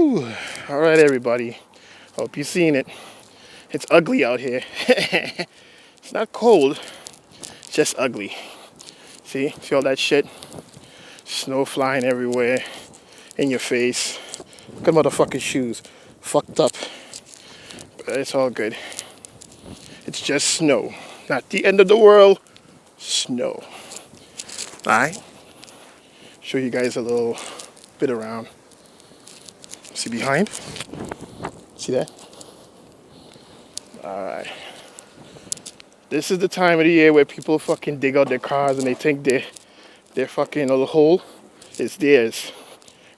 Whew. All right, everybody. Hope you've seen it. It's ugly out here. It's not cold, it's just ugly. See all that shit? Snow flying everywhere, in your face. Look at motherfucking shoes. Fucked up. But it's all good. It's just snow. Not the end of the world. Snow. Alright? Show you guys a little bit around. See behind? See that? Alright. This is the time of the year where people fucking dig out their cars and they think their fucking little hole is theirs.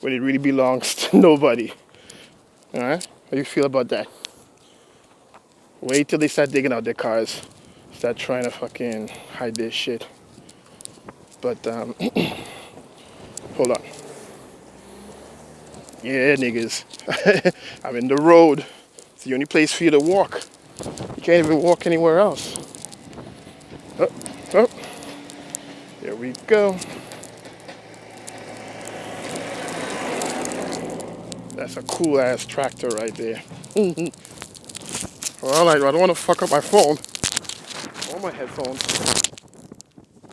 When it really belongs to nobody. Alright? How do you feel about that? Wait till they start digging out their cars. Start trying to fucking hide their shit. But, hold on. Yeah, niggas. I'm in the road. It's the only place for you to walk. You can't even walk anywhere else. Oh, oh. There we go. That's a cool ass tractor right there. Well, I don't want to fuck up my phone or my headphones.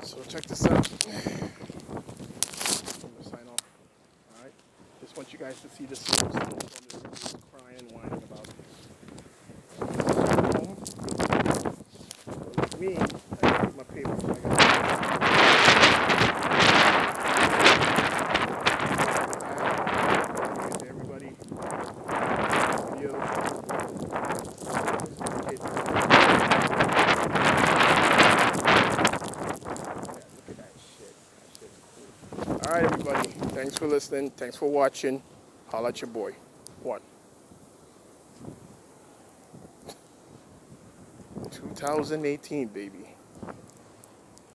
So check this out. I'm gonna sign off. Alright? Just want you guys to see this crying and whining about it. Me, I got my papers. Everybody. Video. Alright, everybody. Thanks for listening. Thanks for watching. Holla at your boy. 1. 2018, baby.